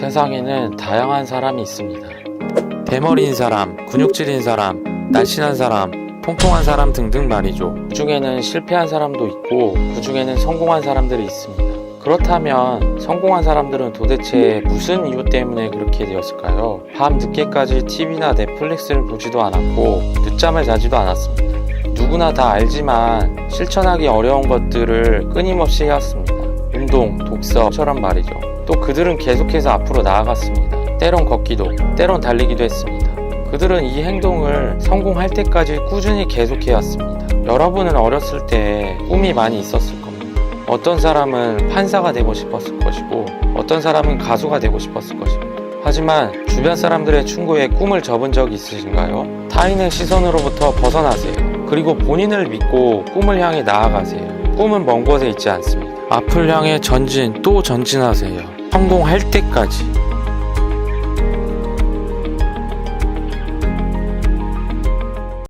세상에는 다양한 사람이 있습니다. 대머리인 사람, 근육질인 사람, 날씬한 사람, 통통한 사람 등등 말이죠. 그 중에는 실패한 사람도 있고 그 중에는 성공한 사람들이 있습니다. 그렇다면 성공한 사람들은 도대체 무슨 이유 때문에 그렇게 되었을까요? 밤 늦게까지 TV나 넷플릭스를 보지도 않았고 늦잠을 자지도 않았습니다. 누구나 다 알지만 실천하기 어려운 것들을 끊임없이 해왔습니다. 운동, 독서처럼 말이죠. 또 그들은 계속해서 앞으로 나아갔습니다. 때론 걷기도, 때론 달리기도 했습니다. 그들은 이 행동을 성공할 때까지 꾸준히 계속해왔습니다. 여러분은 어렸을 때 꿈이 많이 있었을 겁니다. 어떤 사람은 판사가 되고 싶었을 것이고 어떤 사람은 가수가 되고 싶었을 것입니다. 하지만 주변 사람들의 충고에 꿈을 접은 적 있으신가요? 타인의 시선으로부터 벗어나세요. 그리고 본인을 믿고 꿈을 향해 나아가세요. 꿈은 먼 곳에 있지 않습니다. 앞을 향해 전진 또 전진하세요. 성공할 때까지.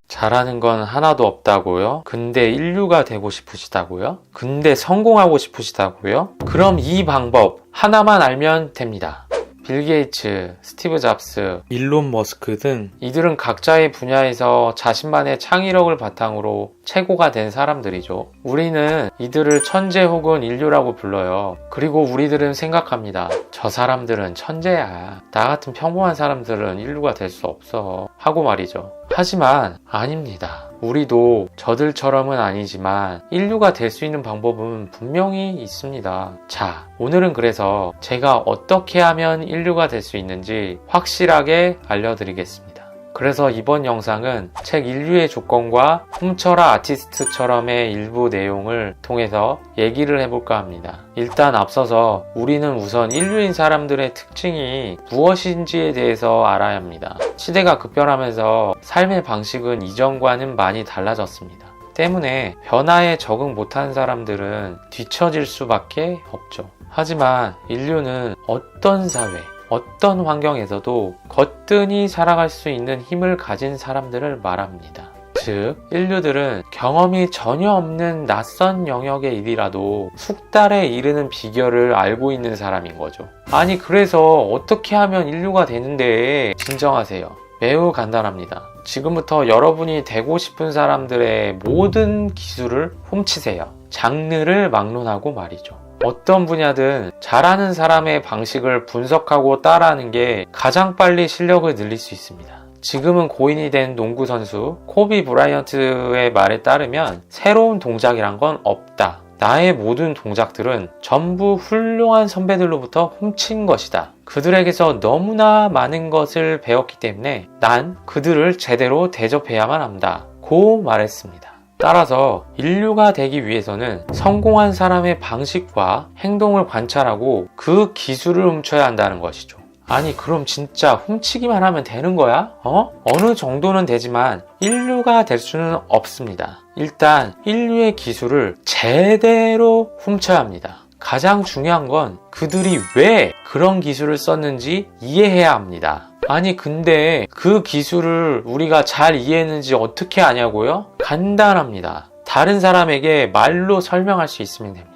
잘하는 건 하나도 없다고요? 근데 인류가 되고 싶으시다고요? 근데 성공하고 싶으시다고요? 그럼 이 방법 하나만 알면 됩니다. 빌 게이츠, 스티브 잡스, 일론 머스크 등 이들은 각자의 분야에서 자신만의 창의력을 바탕으로 최고가 된 사람들이죠. 우리는 이들을 천재 혹은 인류라고 불러요. 그리고 우리들은 생각합니다. 저 사람들은 천재야. 나 같은 평범한 사람들은 인류가 될 수 없어. 하고 말이죠. 하지만 아닙니다. 우리도 저들처럼은 아니지만 인류가 될 수 있는 방법은 분명히 있습니다. 자, 오늘은 그래서 제가 어떻게 하면 인류가 될 수 있는지 확실하게 알려드리겠습니다. 그래서 이번 영상은 책 인류의 조건과 훔쳐라 아티스트처럼의 일부 내용을 통해서 얘기를 해볼까 합니다. 일단 앞서서 우리는 우선 인류인 사람들의 특징이 무엇인지에 대해서 알아야 합니다. 시대가 급변하면서 삶의 방식은 이전과는 많이 달라졌습니다. 때문에 변화에 적응 못한 사람들은 뒤처질 수밖에 없죠. 하지만 인류는 어떤 사회, 어떤 환경에서도 거뜬히 살아갈 수 있는 힘을 가진 사람들을 말합니다. 즉, 인류들은 경험이 전혀 없는 낯선 영역의 일이라도 숙달에 이르는 비결을 알고 있는 사람인 거죠. 아니, 그래서 어떻게 하면 인류가 되는데? 진정하세요. 매우 간단합니다. 지금부터 여러분이 되고 싶은 사람들의 모든 기술을 훔치세요. 장르를 막론하고 말이죠. 어떤 분야든 잘하는 사람의 방식을 분석하고 따라하는 게 가장 빨리 실력을 늘릴 수 있습니다. 지금은 고인이 된 농구 선수 코비 브라이언트의 말에 따르면 새로운 동작이란 건 없다. 나의 모든 동작들은 전부 훌륭한 선배들로부터 훔친 것이다. 그들에게서 너무나 많은 것을 배웠기 때문에 난 그들을 제대로 대접해야만 한다. 고 말했습니다. 따라서 인류가 되기 위해서는 성공한 사람의 방식과 행동을 관찰하고 그 기술을 훔쳐야 한다는 것이죠. 아니, 그럼 진짜 훔치기만 하면 되는 거야? 어느 정도는 되지만 인류가 될 수는 없습니다. 일단 인류의 기술을 제대로 훔쳐야 합니다. 가장 중요한 건 그들이 왜 그런 기술을 썼는지 이해해야 합니다. 아니, 근데 그 기술을 우리가 잘 이해했는지 어떻게 아냐고요? 간단합니다. 다른 사람에게 말로 설명할 수 있으면 됩니다.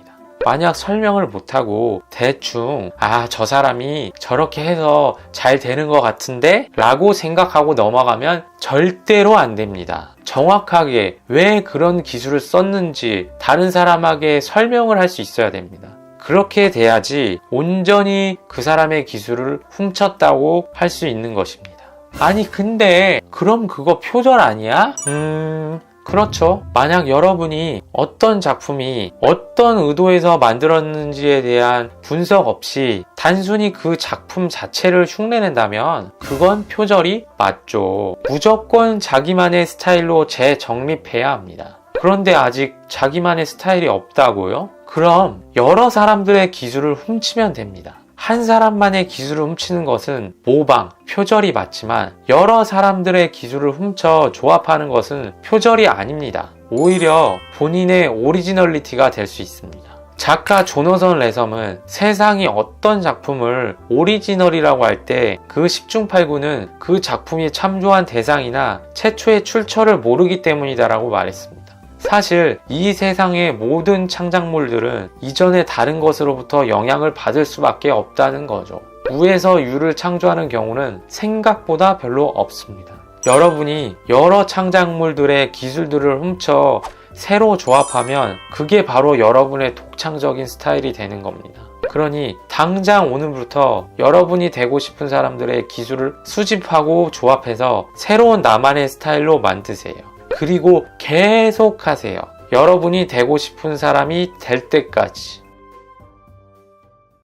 만약 설명을 못하고 대충 저 사람이 저렇게 해서 잘 되는 것 같은데? 라고 생각하고 넘어가면 절대로 안 됩니다. 정확하게 왜 그런 기술을 썼는지 다른 사람에게 설명을 할 수 있어야 됩니다. 그렇게 돼야지 온전히 그 사람의 기술을 훔쳤다고 할 수 있는 것입니다. 아니, 근데 그럼 그거 표절 아니야? 그렇죠. 만약 여러분이 어떤 작품이 어떤 의도에서 만들었는지에 대한 분석 없이 단순히 그 작품 자체를 흉내낸다면 그건 표절이 맞죠. 무조건 자기만의 스타일로 재정립해야 합니다. 그런데 아직 자기만의 스타일이 없다고요? 그럼 여러 사람들의 기술을 훔치면 됩니다. 한 사람만의 기술을 훔치는 것은 모방, 표절이 맞지만 여러 사람들의 기술을 훔쳐 조합하는 것은 표절이 아닙니다. 오히려 본인의 오리지널리티가 될 수 있습니다. 작가 조너선 레섬은 세상이 어떤 작품을 오리지널이라고 할 때 그 10중8구는 그 작품이 참조한 대상이나 최초의 출처를 모르기 때문이다라고 말했습니다. 사실 이 세상의 모든 창작물들은 이전의 다른 것으로부터 영향을 받을 수밖에 없다는 거죠. 우에서 유를 창조하는 경우는 생각보다 별로 없습니다. 여러분이 여러 창작물들의 기술들을 훔쳐 새로 조합하면 그게 바로 여러분의 독창적인 스타일이 되는 겁니다. 그러니 당장 오늘부터 여러분이 되고 싶은 사람들의 기술을 수집하고 조합해서 새로운 나만의 스타일로 만드세요. 그리고 계속 하세요. 여러분이 되고 싶은 사람이 될 때까지.